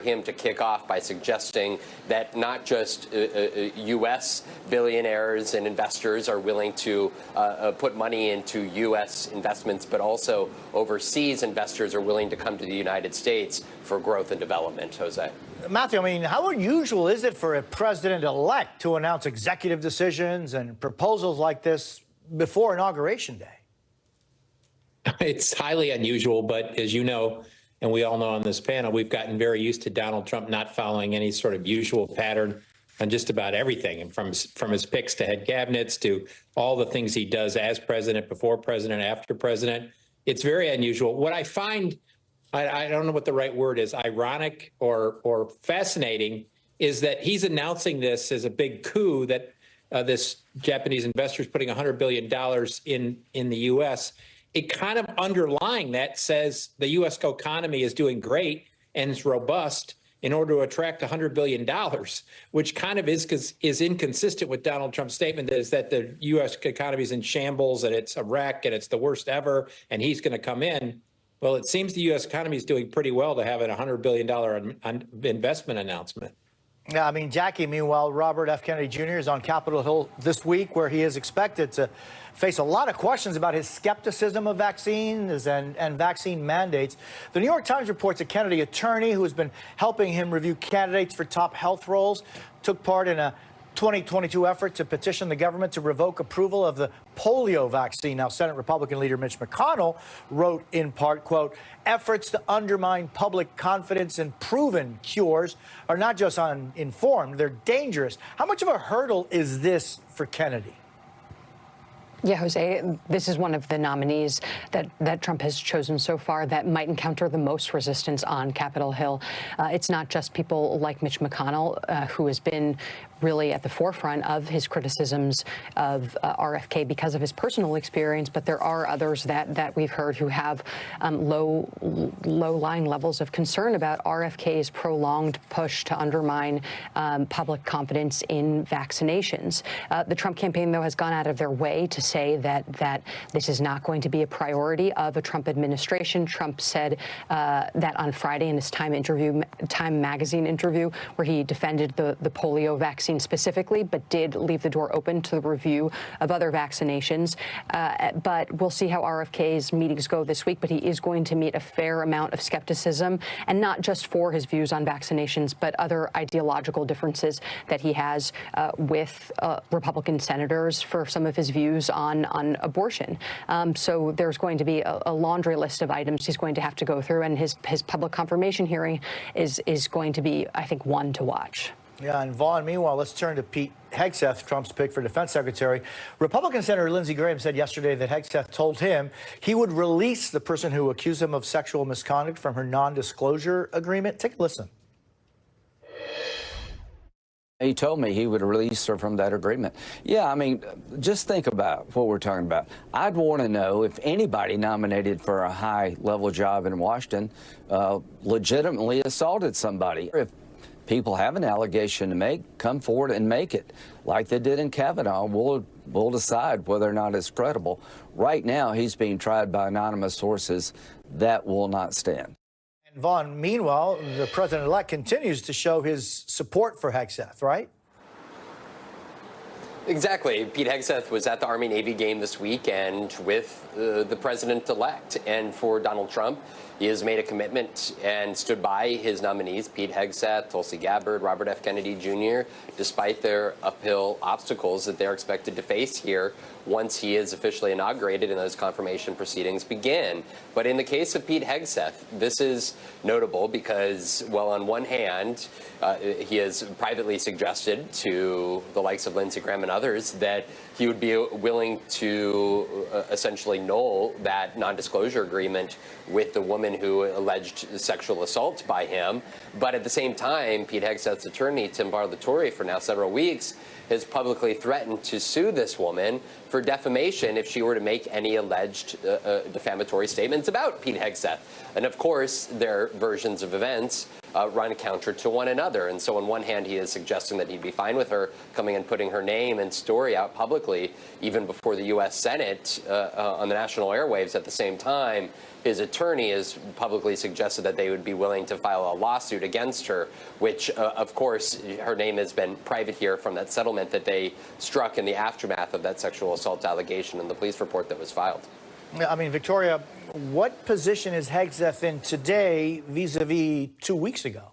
him to kick off by suggesting that not just U.S. billionaires and investors are willing to put money into U.S. investments, but also overseas investors are willing to come to the United States for growth and development. Jose. Matthew, I mean, how unusual is it for a president-elect to announce executive decisions and proposals like this before Inauguration Day? It's highly unusual, but as you know, and we all know on this panel, we've gotten very used to Donald Trump not following any sort of usual pattern on just about everything, and from his picks to head cabinets to all the things he does as president, before president, after president. It's very unusual. What I find, I don't know what the right word is, ironic or fascinating, is that he's announcing this as a big coup that this Japanese investor is putting $100 billion in the U.S. It kind of underlying that says the U.S. economy is doing great and it's robust in order to attract $100 billion, which kind of is inconsistent with Donald Trump's statement that is that the U.S. economy is in shambles and it's a wreck and it's the worst ever and he's going to come in. Well, it seems the U.S. economy is doing pretty well to have a $100 billion investment announcement. Yeah, I mean, Jackie, meanwhile, Robert F. Kennedy Jr. is on Capitol Hill this week, where he is expected to face a lot of questions about his skepticism of vaccines and vaccine mandates. The New York Times reports a Kennedy attorney who has been helping him review candidates for top health roles took part in a 2022 effort to petition the government to revoke approval of the polio vaccine. Now, Senate Republican leader Mitch McConnell wrote in part, quote, efforts to undermine public confidence in proven cures are not just uninformed, they're dangerous. How much of a hurdle is this for Kennedy? Yeah, Jose, this is one of the nominees that Trump has chosen so far that might encounter the most resistance on Capitol Hill. It's not just people like Mitch McConnell, who has been really at the forefront of his criticisms of RFK because of his personal experience, but there are others that we've heard who have low-lying levels of concern about RFK's prolonged push to undermine public confidence in vaccinations. The Trump campaign, though, has gone out of their way to say that this is not going to be a priority of a Trump administration. Trump said that on Friday in his Time magazine interview, where he defended the polio vaccine specifically, but did leave the door open to the review of other vaccinations. But we'll see how RFK's meetings go this week, but he is going to meet a fair amount of skepticism, and not just for his views on vaccinations, but other ideological differences that he has with Republican senators for some of his views on abortion. So there's going to be a laundry list of items he's going to have to go through, and his public confirmation hearing is going to be, I think, one to watch. Yeah, and Vaughn, meanwhile, let's turn to Pete Hegseth, Trump's pick for defense secretary. Republican Senator Lindsey Graham said yesterday that Hegseth told him he would release the person who accused him of sexual misconduct from her non-disclosure agreement. Take a listen. He told me he would release her from that agreement. Yeah, I mean, just think about what we're talking about. I'd want to know if anybody nominated for a high-level job in Washington legitimately assaulted somebody. If people have an allegation to make, come forward and make it. Like they did in Kavanaugh, we'll decide whether or not it's credible. Right now, he's being tried by anonymous sources. That will not stand. And Vaughn, meanwhile, the president-elect continues to show his support for Hegseth, right? Exactly. Pete Hegseth was at the Army-Navy game this weekend with the president-elect. And for Donald Trump, he has made a commitment and stood by his nominees, Pete Hegseth, Tulsi Gabbard, Robert F. Kennedy Jr., despite their uphill obstacles that they're expected to face here once he is officially inaugurated and those confirmation proceedings begin. But in the case of Pete Hegseth, this is notable because, well, on one hand, he has privately suggested to the likes of Lindsey Graham and others that he would be willing to essentially null that non-disclosure agreement with the woman who alleged sexual assault by him. But at the same time, Pete Hegseth's attorney, Tim Barlatore, for now several weeks, has publicly threatened to sue this woman for defamation if she were to make any alleged defamatory statements about Pete Hegseth. And of course, their versions of events run counter to one another. And so on one hand, he is suggesting that he'd be fine with her coming and putting her name and story out publicly, even before the U.S. Senate on the national airwaves. At the same time, his attorney has publicly suggested that they would be willing to file a lawsuit against her, which, of course, her name has been private here from that settlement that they struck in the aftermath of that sexual assault allegation in the police report that was filed. I mean, Victoria, what position is Hegseth in today vis-a-vis 2 weeks ago?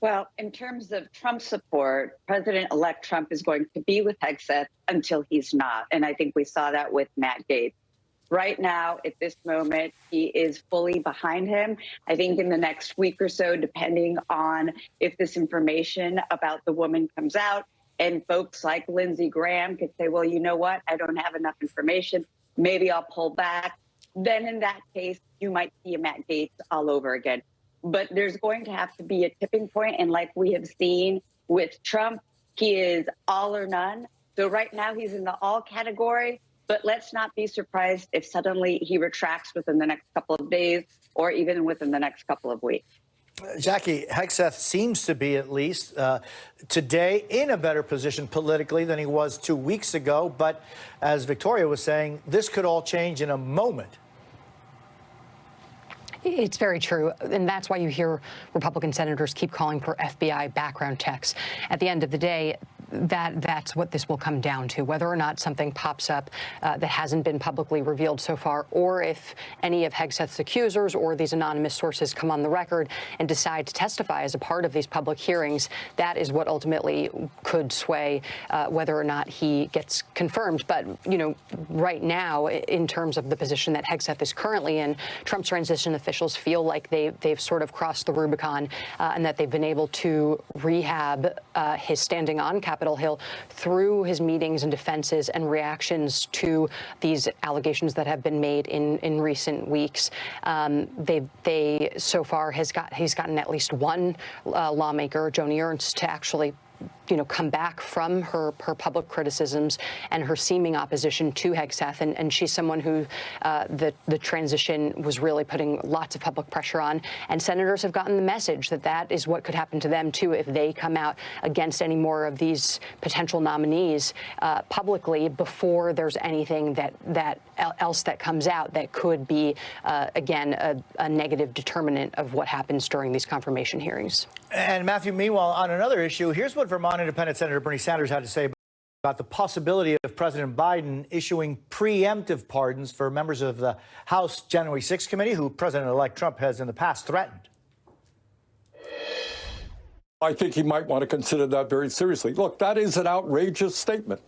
Well, in terms of Trump support, President-elect Trump is going to be with Hegseth until he's not. And I think we saw that with Matt Gaetz. Right now, at this moment, he is fully behind him. I think in the next week or so, depending on if this information about the woman comes out, and folks like Lindsey Graham could say, well, you know what, I don't have enough information, maybe I'll pull back. Then in that case, you might see a Matt Gaetz all over again. But there's going to have to be a tipping point. And like we have seen with Trump, he is all or none. So right now he's in the all category. But let's not be surprised if suddenly he retracts within the next couple of days or even within the next couple of weeks. Jackie, Hegseth seems to be, at least today, in a better position politically than he was 2 weeks ago. But as Victoria was saying, this could all change in a moment. It's very true, and that's why you hear Republican senators keep calling for FBI background checks. At the end of the day, that's what this will come down to, whether or not something pops up that hasn't been publicly revealed so far, or if any of Hegseth's accusers or these anonymous sources come on the record and decide to testify as a part of these public hearings. That is what ultimately could sway whether or not he gets confirmed. But, you know, right now, in terms of the position that Hegseth is currently in, Trump's transition officials feel like they've sort of crossed the Rubicon and that they've been able to rehab his standing on Capitol Hill through his meetings and defenses and reactions to these allegations that have been made in recent weeks. They so far he's gotten at least one lawmaker, Joni Ernst, to actually come back from her public criticisms and her seeming opposition to Hegseth. And she's someone who the transition was really putting lots of public pressure on. And senators have gotten the message that that is what could happen to them, too, if they come out against any more of these potential nominees publicly before there's anything else that comes out that could be, again, a negative determinant of what happens during these confirmation hearings. And Matthew, meanwhile, on another issue, here's what Vermont Independent Senator Bernie Sanders had to say about the possibility of President Biden issuing preemptive pardons for members of the House January 6th committee who President-elect Trump has in the past threatened. I think he might want to consider that very seriously. Look, that is an outrageous statement.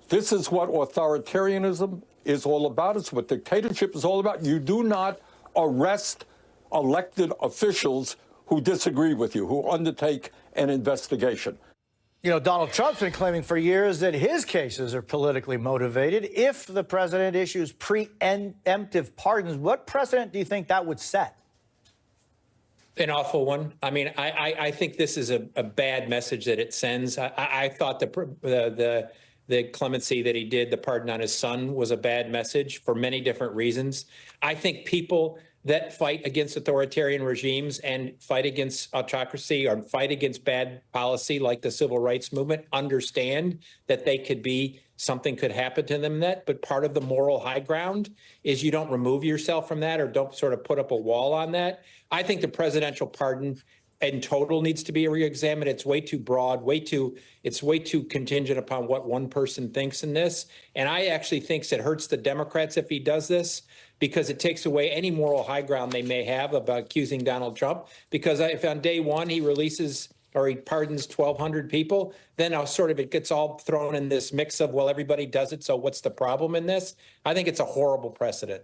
This is what authoritarianism is all about. It's what dictatorship is all about. You do not arrest elected officials who disagree with you, who undertake an investigation. You know, Donald Trump's been claiming for years that his cases are politically motivated. If the president issues preemptive pardons, what precedent do you think that would set? An awful one. I mean, I think this is a bad message that it sends. I thought the clemency that he did, the pardon on his son, was a bad message for many different reasons. I think people that fight against authoritarian regimes and fight against autocracy or fight against bad policy like the civil rights movement understand that something could happen to them but part of the moral high ground is you don't remove yourself from that or don't sort of put up a wall on that. I think the presidential pardon in total needs to be reexamined. It's way too broad, it's way too contingent upon what one person thinks in this. And I actually think it hurts the Democrats if he does this, because it takes away any moral high ground they may have about accusing Donald Trump. Because if on day one he releases or he pardons 1,200 people, then it gets all thrown in this mix of, well, everybody does it, so what's the problem in this? I think it's a horrible precedent.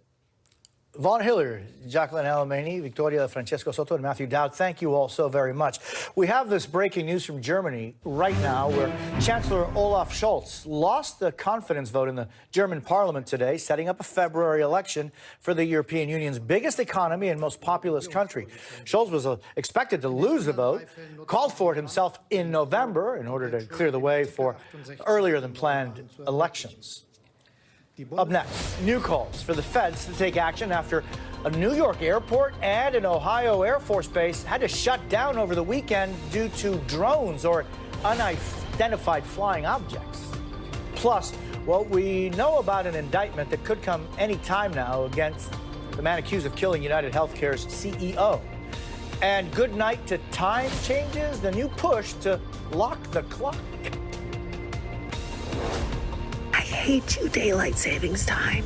Vaughn Hillier, Jacqueline Alemany, Victoria Francesco Soto, and Matthew Dowd, thank you all so very much. We have this breaking news from Germany right now where Chancellor Olaf Scholz lost the confidence vote in the German parliament today, setting up a February election for the European Union's biggest economy and most populous country. Scholz was expected to lose the vote, called for it himself in November in order to clear the way for earlier than planned elections. Up next, new calls for the feds to take action after a New York airport and an Ohio Air Force base had to shut down over the weekend due to drones or unidentified flying objects. Plus, what we know about an indictment that could come any time now against the man accused of killing United Healthcare's CEO. And good night to time changes, the new push to lock the clock. I hate you, daylight savings time.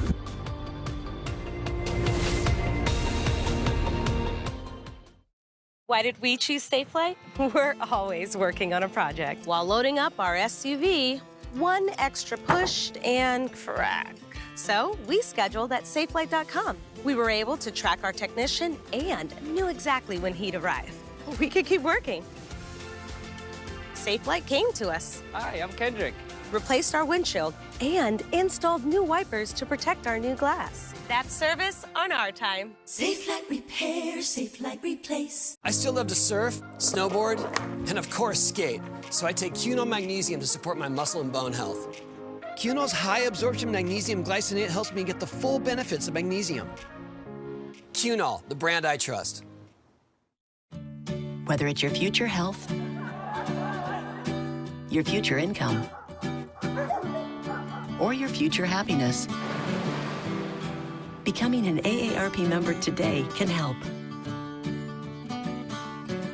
Why did we choose Safelight? We're always working on a project while loading up our SUV. One extra push and crack. So we scheduled at safelight.com. We were able to track our technician and knew exactly when he'd arrive. We could keep working. Safelight came to us. Hi, I'm Kendrick. Replaced our windshield and installed new wipers to protect our new glass. That's service on our time. Safelight repair, Safelight replace. I still love to surf, snowboard, and of course skate. So I take Cunol Magnesium to support my muscle and bone health. Cunol's high absorption magnesium glycinate helps me get the full benefits of magnesium. Cunol, the brand I trust. Whether it's your future health, your future income, or your future happiness, becoming an AARP member today can help.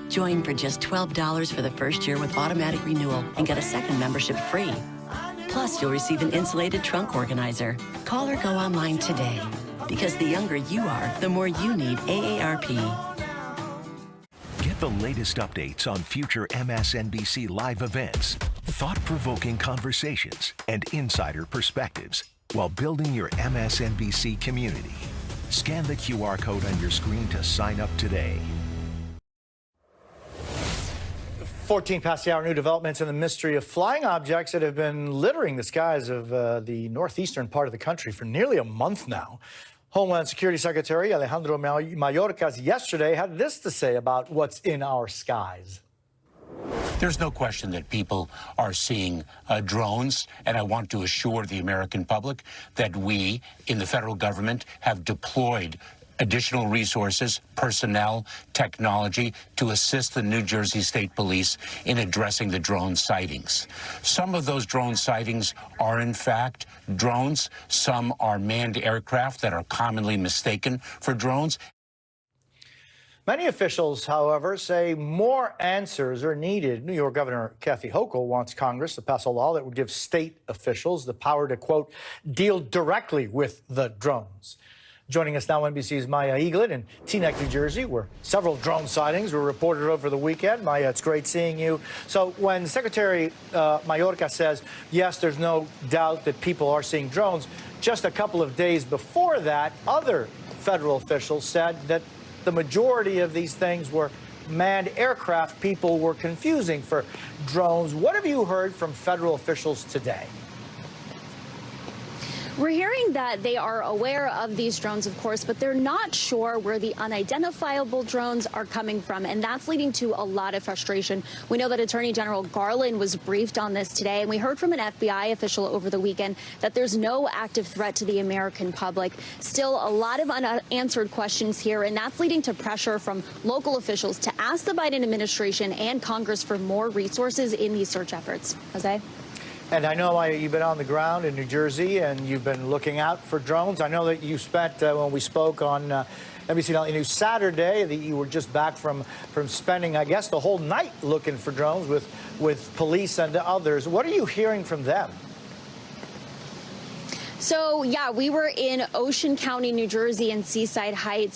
Join for just $12 for the first year with automatic renewal and get a second membership free. Plus, you'll receive an insulated trunk organizer. Call or go online today, because the younger you are, the more you need AARP. Get the latest updates on future MSNBC live events, thought-provoking conversations, and insider perspectives while building your MSNBC community. Scan the QR code on your screen to sign up today. 14 past the hour, new developments in the mystery of flying objects that have been littering the skies of the northeastern part of the country for nearly a month now. Homeland Security Secretary Alejandro Mayorkas yesterday had this to say about what's in our skies. There's no question that people are seeing drones, and I want to assure the American public that we in the federal government have deployed additional resources, personnel, technology to assist the New Jersey State Police in addressing the drone sightings. Some of those drone sightings are, in fact, drones. Some are manned aircraft that are commonly mistaken for drones. Many officials, however, say more answers are needed. New York Governor Kathy Hochul wants Congress to pass a law that would give state officials the power to, quote, deal directly with the drones. Joining us now, NBC's Maya Eaglet in Teaneck, New Jersey, where several drone sightings were reported over the weekend. Maya, it's great seeing you. So when Secretary Mayorkas says, yes, there's no doubt that people are seeing drones, just a couple of days before that, other federal officials said that the majority of these things were manned aircraft people were confusing for drones. What have you heard from federal officials today? We're hearing that they are aware of these drones, of course, but they're not sure where the unidentifiable drones are coming from, and that's leading to a lot of frustration. We know that Attorney General Garland was briefed on this today, and we heard from an FBI official over the weekend that there's no active threat to the American public. Still, a lot of unanswered questions here, and that's leading to pressure from local officials to ask the Biden administration and Congress for more resources in these search efforts. Jose? And I know you've been on the ground in New Jersey and you've been looking out for drones. I know that you spent, when we spoke on NBC Nightly News Saturday, that you were just back from spending, I guess, the whole night looking for drones with police and others. What are you hearing from them? So, yeah, we were in Ocean County, New Jersey and Seaside Heights.